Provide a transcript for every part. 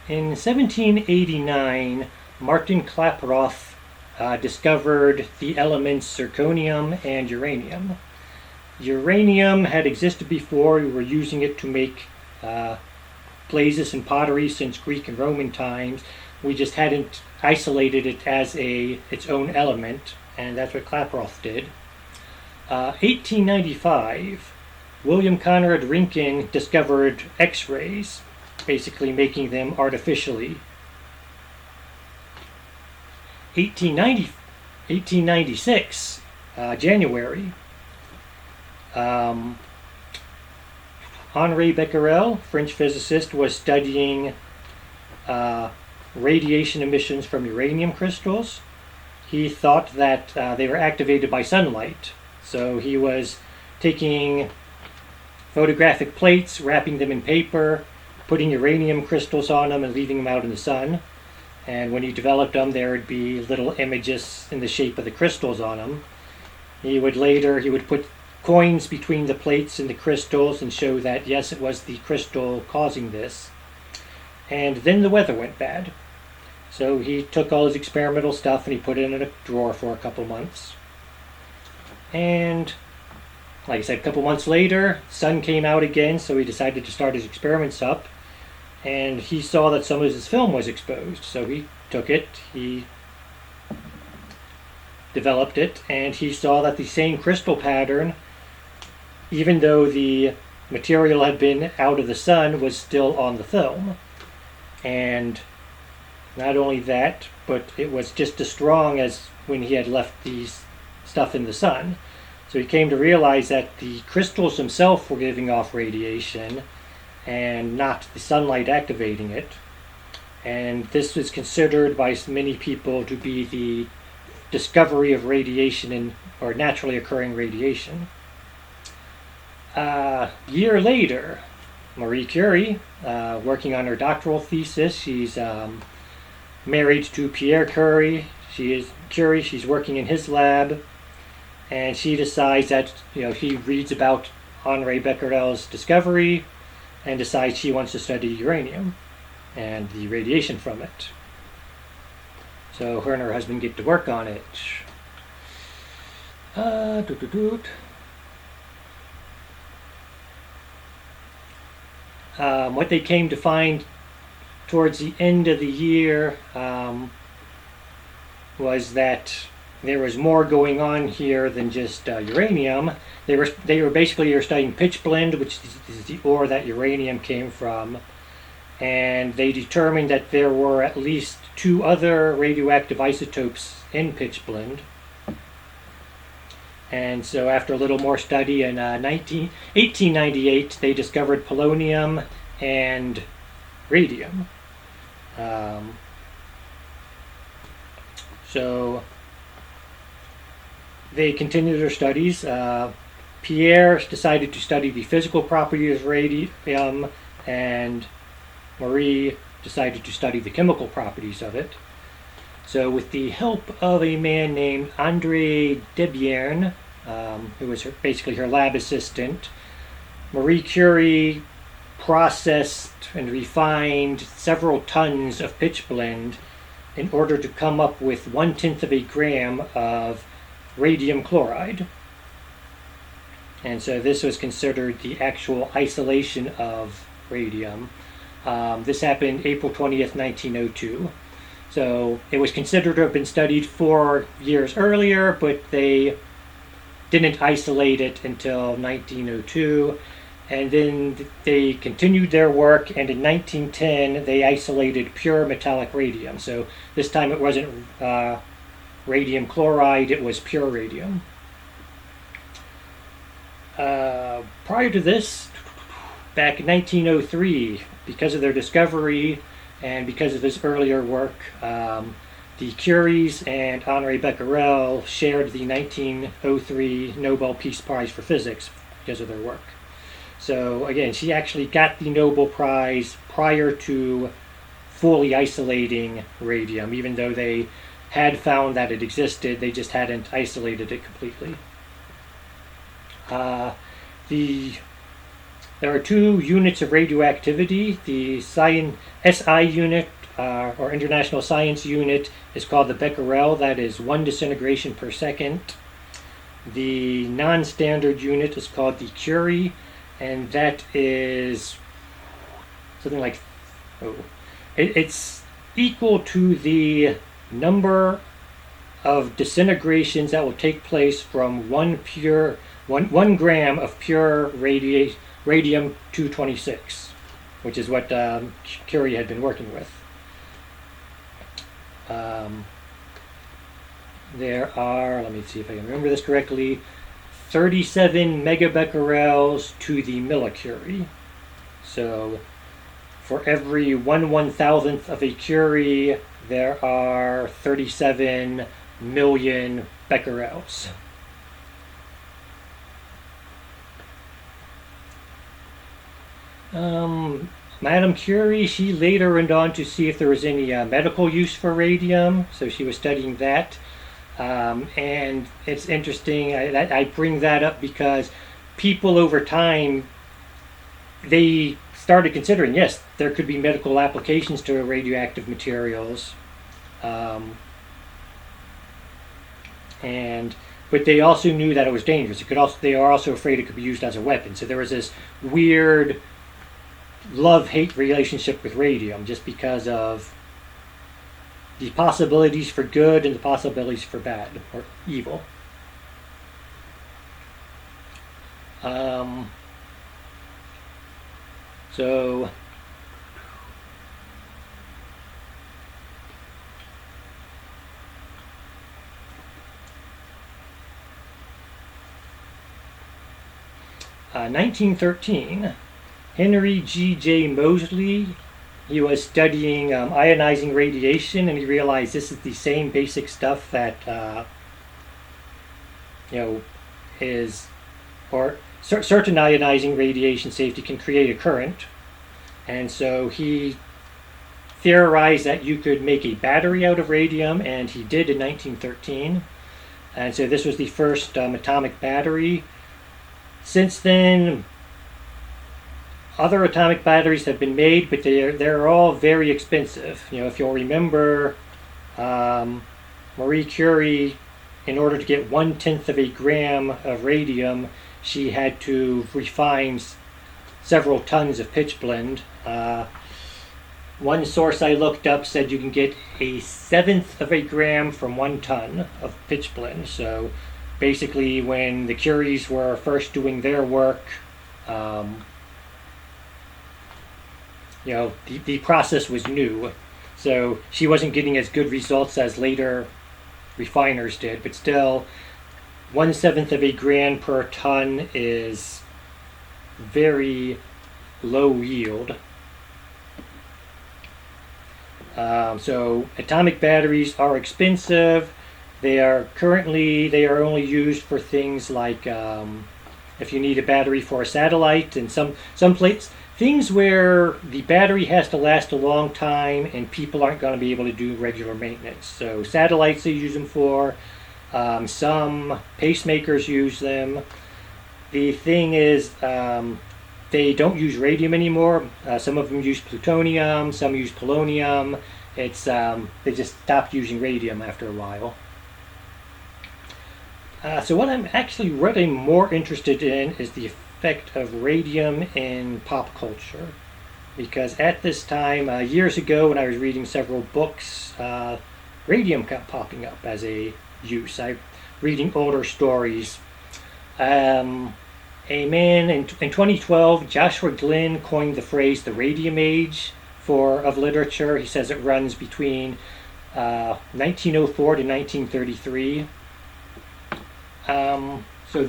In 1789, Martin Klaproth discovered the elements zirconium and uranium. Uranium had existed before. We were using it to make glazes and pottery since Greek and Roman times. We just hadn't isolated it as its own element, and that's what Klaproth did. 1895, William Conrad Roentgen discovered X-rays, basically making them artificially. 1896, January, Henri Becquerel, French physicist, was studying radiation emissions from uranium crystals. He thought that they were activated by sunlight. So he was taking photographic plates, wrapping them in paper, putting uranium crystals on them and leaving them out in the sun. And when he developed them, there would be little images in the shape of the crystals on them. He would put coins between the plates and the crystals and show that, yes, it was the crystal causing this. And then the weather went bad. So he took all his experimental stuff and he put it in a drawer for a couple months. And like I said, a couple months later, sun came out again, so he decided to start his experiments up. And he saw that some of his film was exposed, so he took it, he developed it, and he saw that the same crystal pattern, even though the material had been out of the sun, was still on the film. And not only that, but it was just as strong as when he had left the stuff in the sun. So he came to realize that the crystals themselves were giving off radiation and not the sunlight activating it. And this is considered by many people to be the discovery of radiation or naturally occurring radiation. A year later, Marie Curie, working on her doctoral thesis, she's married to Pierre Curie. She's working in his lab, and she decides that, he reads about Henri Becquerel's discovery and decides she wants to study uranium and the radiation from it. So her and her husband get to work on it. What they came to find towards the end of the year was that there was more going on here than just uranium. They were basically studying pitchblende, which is the ore that uranium came from, and they determined that there were at least 2 other radioactive isotopes in pitchblende. And so after a little more study in 1898, they discovered polonium and radium. So they continued their studies. Pierre decided to study the physical properties of radium, and Marie decided to study the chemical properties of it. So with the help of a man named André Debierne, who was basically her lab assistant, Marie Curie processed and refined several tons of pitchblende in order to come up with 1/10 of a gram of radium chloride. And so this was considered the actual isolation of radium. This happened April 20th, 1902. So it was considered to have been studied 4 years earlier, but they didn't isolate it until 1902. And then they continued their work, and in 1910 they isolated pure metallic radium. So this time it wasn't radium chloride, it was pure radium. Prior to this, back in 1903, because of their discovery and because of his earlier work, the Curies and Henri Becquerel shared the 1903 Nobel Peace Prize for Physics because of their work. So again, she actually got the Nobel Prize prior to fully isolating radium, even though they had found that it existed, they just hadn't isolated it completely. The there are two units of radioactivity. The SI unit, or International Science Unit, is called the becquerel. That is 1 disintegration per second. The non-standard unit is called the curie, and that is something like, it's equal to the number of disintegrations that will take place from one gram of pure radium 226, which is what Curie had been working with. There are, let me see if I can remember this correctly, 37 megabecquerels to the millicurie. So for every 1/1000th of a curie, there are 37 million becquerels. Madame Curie, she later went on to see if there was any medical use for radium, so she was studying that. And it's interesting, I bring that up because people over time, they started considering, yes, there could be medical applications to radioactive materials. But they also knew that it was dangerous. They are also afraid it could be used as a weapon. So there was this weird love-hate relationship with radium, just because of the possibilities for good and the possibilities for bad or evil. So 1913, Henry G.J. Moseley, he was studying ionizing radiation, and he realized this is the same basic stuff that certain ionizing radiation safety can create a current, and so he theorized that you could make a battery out of radium, and he did in 1913. And so this was the first atomic battery. Since then, other atomic batteries have been made, but they're all very expensive. If you'll remember, Marie Curie, in order to get 1/10 of a gram of radium, she had to refine several tons of pitchblende. One source I looked up said you can get 1/7 of a gram from 1 ton of pitchblende. So basically, when the Curies were first doing their work, the process was new. So she wasn't getting as good results as later refiners did, but still, 1/7 of a gram per ton is very low yield. So atomic batteries are expensive. They are only used for things like if you need a battery for a satellite, and some things where the battery has to last a long time and people aren't going to be able to do regular maintenance. So satellites they use them for. Some pacemakers use them. The thing is, they don't use radium anymore. Some of them use plutonium, some use polonium. They just stopped using radium after a while. So what I'm actually really more interested in is the effect of radium in pop culture. Because at this time, years ago when I was reading several books, radium kept popping up as a use. I'm reading older stories. A man in 2012, Joshua Glenn, coined the phrase the radium age of literature. He says it runs between 1904 to 1933. So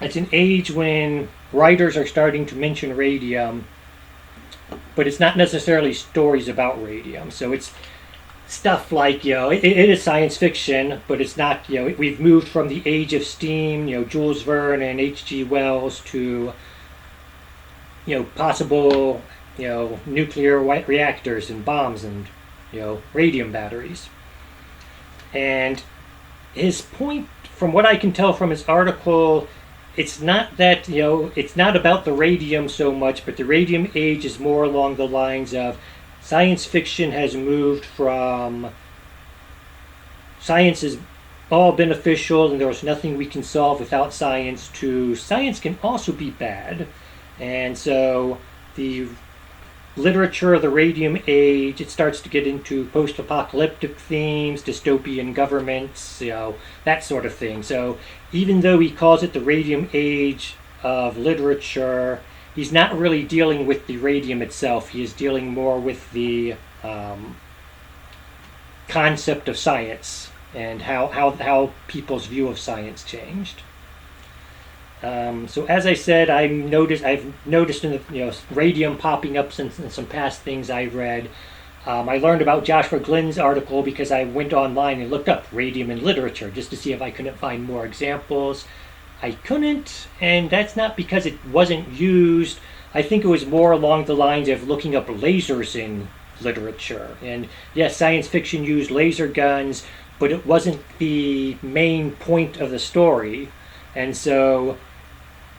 it's an age when writers are starting to mention radium, but it's not necessarily stories about radium. So it's stuff like, it is science fiction, but it's not, we've moved from the age of steam, Jules Verne and H.G. Wells, to, possible, nuclear reactors and bombs and, radium batteries. And his point, from what I can tell from his article, it's not that, it's not about the radium so much, but the radium age is more along the lines of science fiction has moved from science is all beneficial and there's nothing we can solve without science to science can also be bad. And so the literature of the radium age, it starts to get into post-apocalyptic themes, dystopian governments, that sort of thing. So even though he calls it the radium age of literature, he's not really dealing with the radium itself. He is dealing more with the concept of science and how people's view of science changed. So as I said, I've noticed in the radium popping up since in some past things I've read. I learned about Joshua Glenn's article because I went online and looked up radium in literature just to see if I couldn't find more examples. I couldn't, and that's not because it wasn't used. I think it was more along the lines of looking up lasers in literature. And yes, science fiction used laser guns, but it wasn't the main point of the story. And so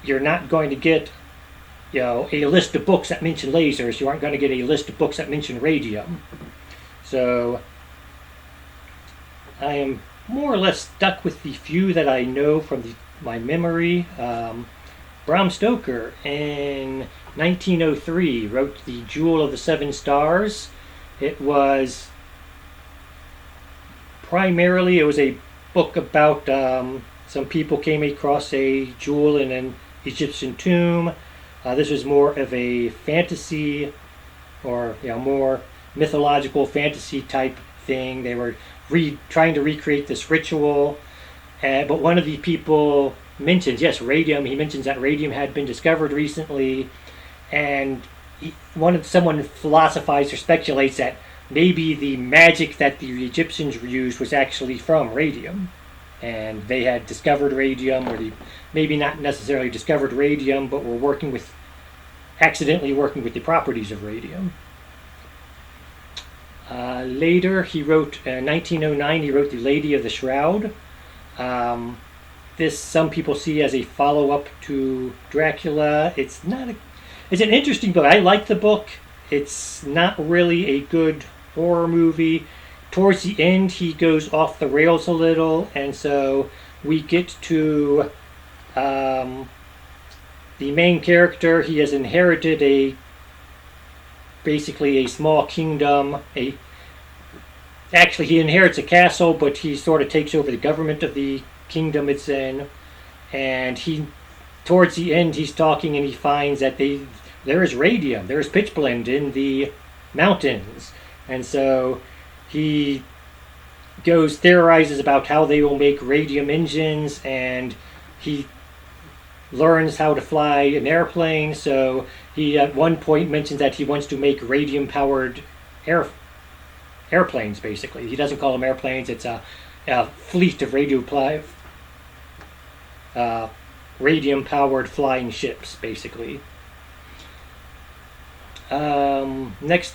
you're not going to get, a list of books that mention lasers. You aren't going to get a list of books that mention radium. So I am more or less stuck with the few that I know from my memory. Bram Stoker in 1903 wrote The Jewel of the Seven Stars. It was a book about some people came across a jewel in an Egyptian tomb. This was more of a fantasy or more mythological fantasy type thing. They were trying to recreate this ritual. But one of the people mentions, radium. He mentions that radium had been discovered recently. And someone philosophizes or speculates that maybe the magic that the Egyptians used was actually from radium. And they had discovered radium, or maybe not necessarily discovered radium, but were accidentally working with the properties of radium. Later, he wrote, in 1909, he wrote The Lady of the Shroud. This some people see as a follow-up to Dracula. It's an interesting book. I like the book. It's not really a good horror movie. Towards the end, he goes off the rails a little, and so we get to the main character. He has inherited basically a small kingdom. Actually, he inherits a castle, but he sort of takes over the government of the kingdom it's in. And towards the end, he's talking, and he finds that there is radium, there is pitchblende in the mountains, and so he theorizes about how they will make radium engines, and he learns how to fly an airplane. So he at one point mentions that he wants to make radium-powered airplanes, basically. He doesn't call them airplanes. It's a fleet of radium-powered flying ships, basically. Next,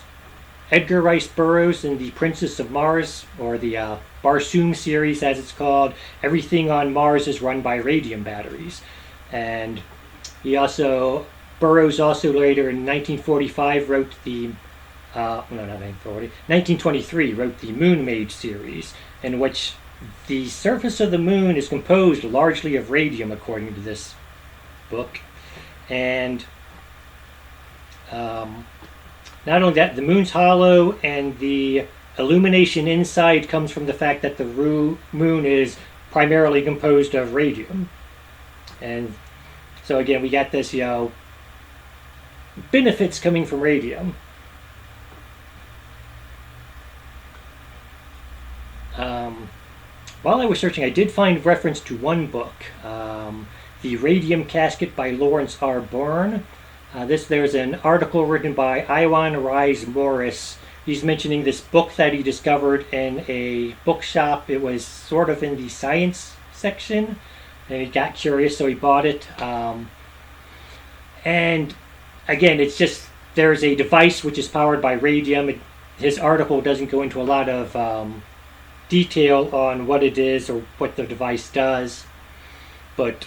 Edgar Rice Burroughs in The Princess of Mars, or the Barsoom series as it's called. Everything on Mars is run by radium batteries. And Burroughs also later in 1945 wrote 1923 wrote the Moon Maid series, in which the surface of the moon is composed largely of radium, according to this book. And not only that, the moon's hollow, and the illumination inside comes from the fact that the moon is primarily composed of radium. And so again, we got this, benefits coming from radium. While I was searching, I did find reference to one book, The Radium Casket by Lawrence R. Bourne. There's an article written by Iwan Rise Morris. He's mentioning this book that he discovered in a bookshop. It was sort of in the science section, and he got curious, so he bought it. And again, it's just there's a device which is powered by radium. His article doesn't go into a lot of detail on what it is or what the device does, but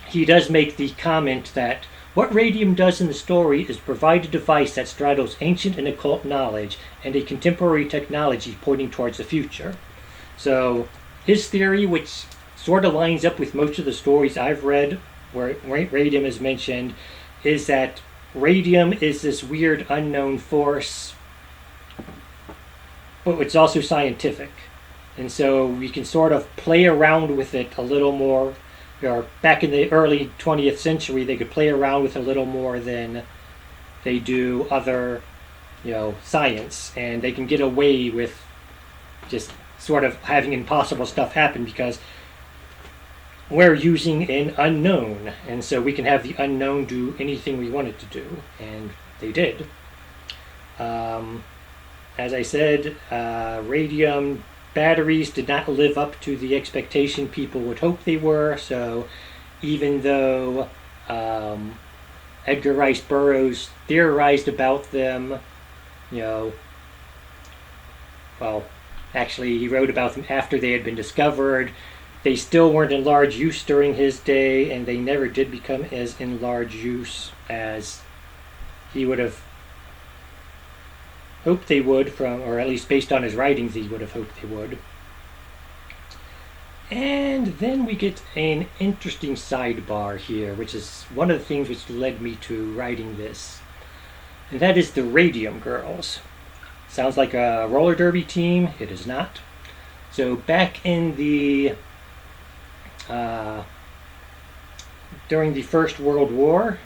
he does make the comment that what Radium does in the story is provide a device that straddles ancient and occult knowledge and a contemporary technology pointing towards the future. So his theory, which sort of lines up with most of the stories I've read where radium is mentioned, is that radium is this weird unknown force, but it's also scientific. And so we can sort of play around with it a little more. Or back in the early 20th century, they could play around with it a little more than they do other, science. And they can get away with just sort of having impossible stuff happen because we're using an unknown. And so we can have the unknown do anything we want it to do. And they did. As I said, radium batteries did not live up to the expectation people would hope they were. So even though Edgar Rice Burroughs theorized about them, actually he wrote about them after they had been discovered, they still weren't in large use during his day, and they never did become as in large use as he would have hoped they would, or at least based on his writings, he would have hoped they would. And then we get an interesting sidebar here, which is one of the things which led me to writing this. And that is the Radium Girls. Sounds like a roller derby team. It is not. So back in the during the First World War,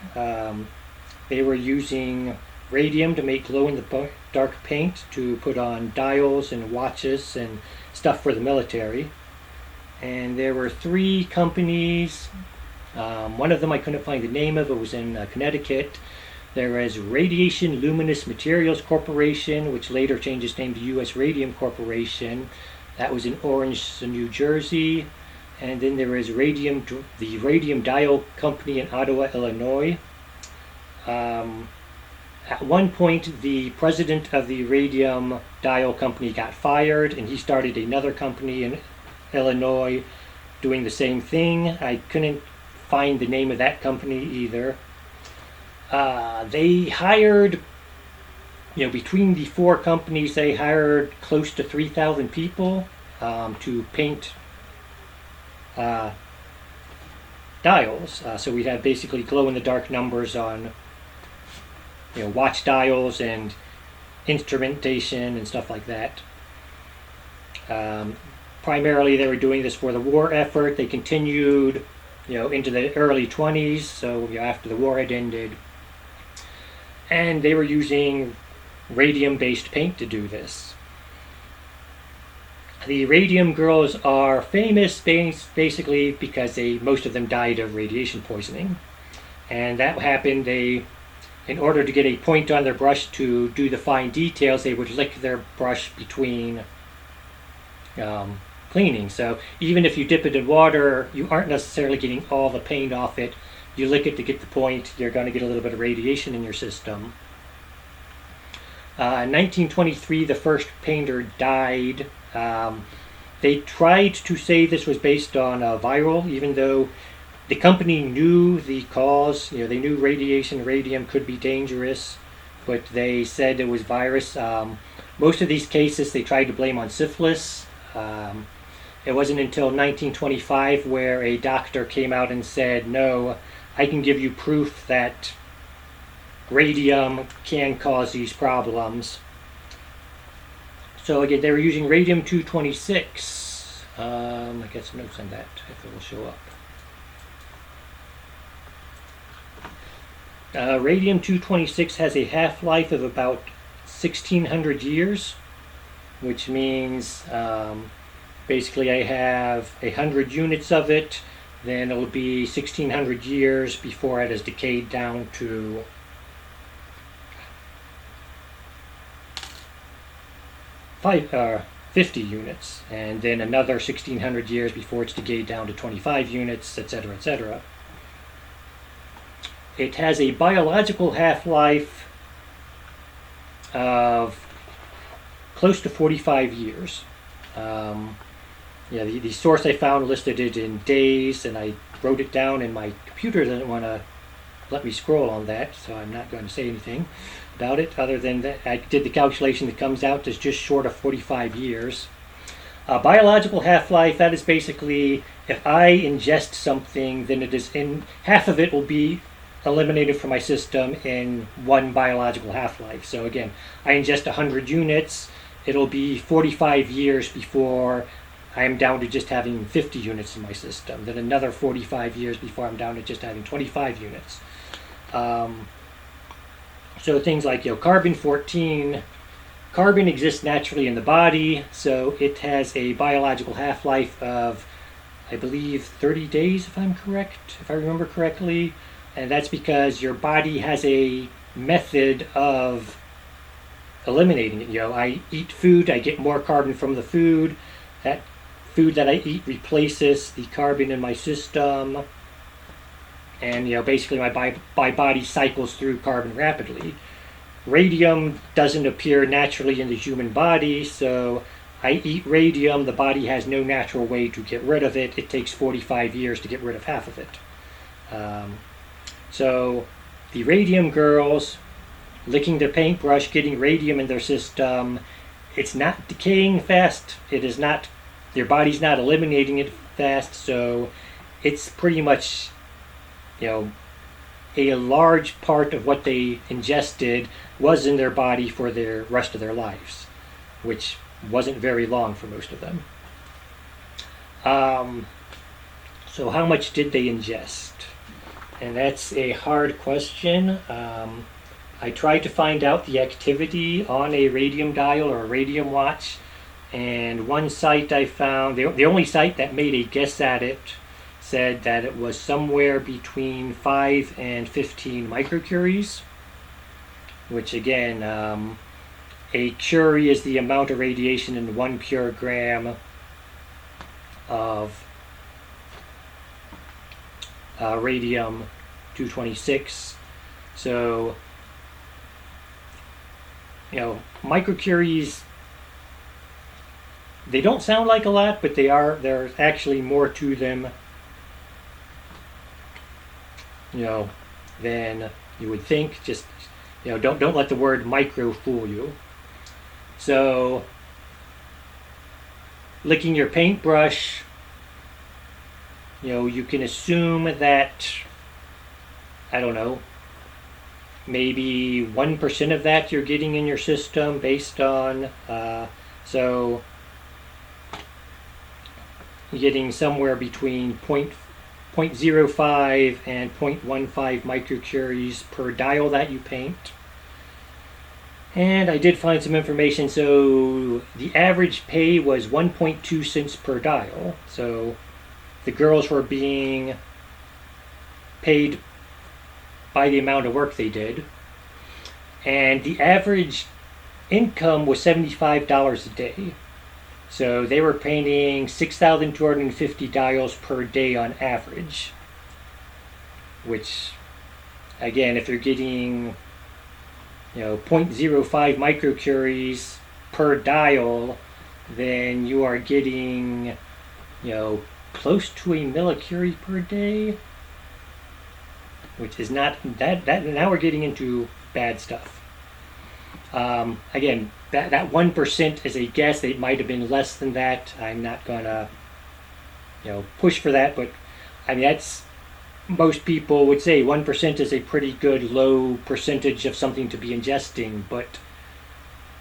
they were using radium to make glow-in-the-dark paint to put on dials and watches and stuff for the military. And there were 3 companies. One of them I couldn't find the name of. It was in Connecticut. There is Radiation Luminous Materials Corporation, which later changed its name to U.S. Radium Corporation. That was in Orange, New Jersey. And then there is the Radium Dial Company in Ottawa, Illinois. At one point, the president of the Radium Dial Company got fired, and he started another company in Illinois doing the same thing. I couldn't find the name of that company either. They hired, between the 4 companies, they hired close to 3,000 people to paint dials. So we'd have basically glow-in-the-dark numbers on watch dials and instrumentation and stuff like that. Primarily they were doing this for the war effort. They continued into the early 20s, so after the war had ended. And they were using radium-based paint to do this. The Radium Girls are famous basically because most of them died of radiation poisoning. And that happened, in order to get a point on their brush to do the fine details, they would lick their brush between cleaning. So even if you dip it in water, you aren't necessarily getting all the paint off it. You lick it to get the point, you're going to get a little bit of radiation in your system. In 1923, the first painter died. They tried to say this was based on viral, even though the company knew the cause. They knew radium could be dangerous, but they said it was virus. Most of these cases they tried to blame on syphilis. It wasn't until 1925 where a doctor came out and said, no, I can give you proof that radium can cause these problems. So again, they were using radium-226. I got some notes on that, if it will show up. Radium-226 has a half-life of about 1,600 years, which means basically I have 100 units of it, then it'll be 1,600 years before it has decayed down to 50 units, and then another 1,600 years before it's decayed down to 25 units, etc., etc. It has a biological half-life of close to 45 years. The source I found listed it in days, and I wrote it down, and my computer doesn't want to let me scroll on that, so I'm not going to say anything about it other than that I did the calculation that comes out as just short of 45 years. Biological half-life, that is basically if I ingest something, then it is in half of it will be eliminated from my system in one biological half-life. So again, I ingest 100 units, it'll be 45 years before I'm down to just having 50 units in my system. Then another 45 years before I'm down to just having 25 units. So things like carbon-14, carbon exists naturally in the body, so it has a biological half-life of, I believe, 30 days, if I remember correctly. And that's because your body has a method of eliminating it. I eat food, I get more carbon from the food. That food that I eat replaces the carbon in my system. And basically my body cycles through carbon rapidly. Radium doesn't appear naturally in the human body, so I eat radium, the body has no natural way to get rid of it. It takes 45 years to get rid of half of it. So the radium girls, licking their paintbrush, getting radium in their system, it's not decaying fast, their body's not eliminating it fast, so it's pretty much, a large part of what they ingested was in their body for the rest of their lives, which wasn't very long for most of them. So how much did they ingest? And that's a hard question. I tried to find out the activity on a radium dial or a radium watch, and one site I found, the only site that made a guess at it, said that it was somewhere between 5 and 15 microcuries, which again, a curie is the amount of radiation in 1 pure gram of radium-226. So, microcuries, they don't sound like a lot, but there's actually more to them than you would think. Just don't let the word micro fool you. So licking your paintbrush, you can assume that, I don't know, maybe 1% of that you're getting in your system based on, so you're getting somewhere between 0.05 and 0.15 microcuries per dial that you paint. And I did find some information, so the average pay was 1.2 cents per dial. So the girls were being paid by the amount of work they did. And the average income was $75 a day. So they were painting 6,250 dials per day on average. Which, again, if you're getting 0.05 microcuries per dial, then you are getting close to a millicurie per day, which is not that now we're getting into bad stuff. Again, that 1% is a guess. It might have been less than that. I'm not gonna push for that, but I mean, that's, most people would say 1% is a pretty good low percentage of something to be ingesting, but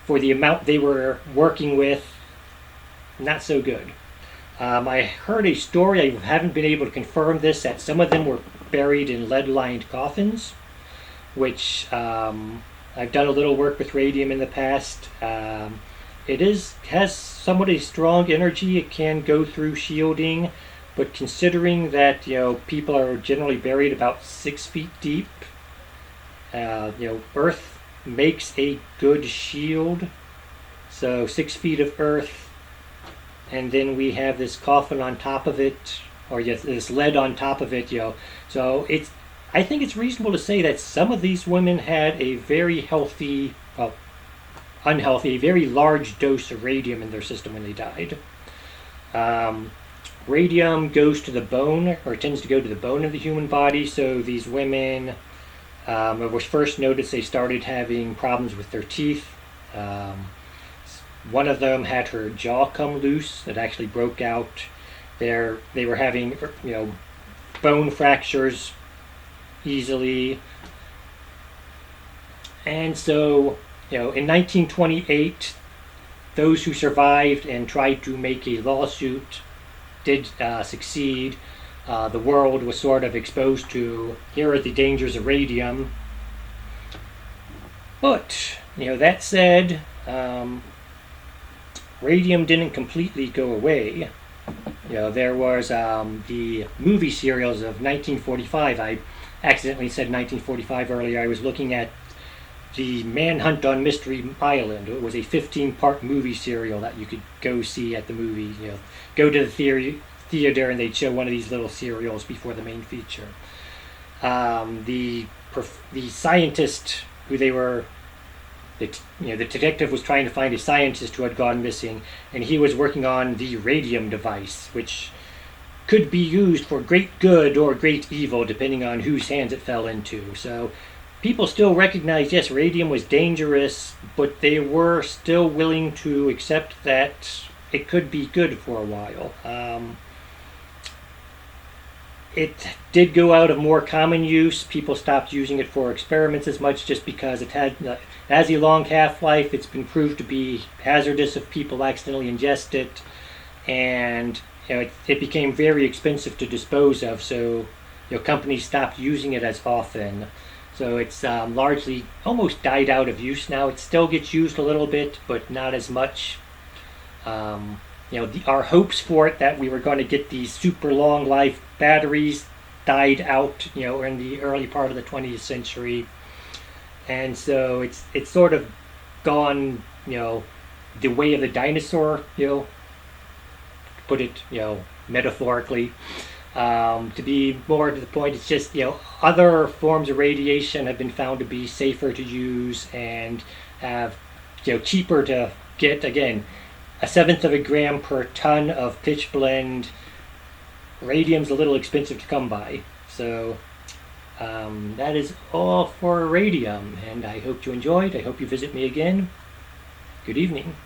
for the amount they were working with, not so good. I heard a story, I haven't been able to confirm this, that some of them were buried in lead-lined coffins, which I've done a little work with radium in the past. It has somewhat a strong energy. It can go through shielding, but considering that people are generally buried about 6 feet deep, Earth makes a good shield. So 6 feet of earth, and then we have this coffin on top of it, or this lead on top of it. So I think it's reasonable to say that some of these women had a very healthy, a very large dose of radium in their system when they died. Radium goes to the bone, or tends to go to the bone of the human body. So these women, it was first noticed they started having problems with their teeth. Um, One of them had her jaw come loose. It actually broke out. They were having, bone fractures easily. And so, in 1928, those who survived and tried to make a lawsuit did succeed. The world was sort of exposed to, here are the dangers of radium. But, that said, radium didn't completely go away. There was the movie serials of 1945. I accidentally said 1945 earlier. I was looking at the Manhunt on Mystery Island. It was a 15-part movie serial that you could go see at the movie. Go to the theater and they'd show one of these little serials before the main feature. The scientist who they were, the detective was trying to find a scientist who had gone missing, and he was working on the radium device, which could be used for great good or great evil, depending on whose hands it fell into. So people still recognized, yes, radium was dangerous, but they were still willing to accept that it could be good for a while. It did go out of more common use. People stopped using it for experiments as much just because it has a long half-life. It's been proved to be hazardous if people accidentally ingest it. And it became very expensive to dispose of, so companies stopped using it as often. So it's largely almost died out of use now. It still gets used a little bit, but not as much. Our hopes for it that we were going to get these super long life batteries died out, in the early part of the 20th century. And so it's sort of gone, the way of the dinosaur, to put it, metaphorically. To be more to the point, it's just, other forms of radiation have been found to be safer to use and have, cheaper to get. Again, 1/7 of a gram per ton of pitch blend. Radium's a little expensive to come by. So that is all for radium, and I hope you enjoyed. I hope you visit me again. Good evening.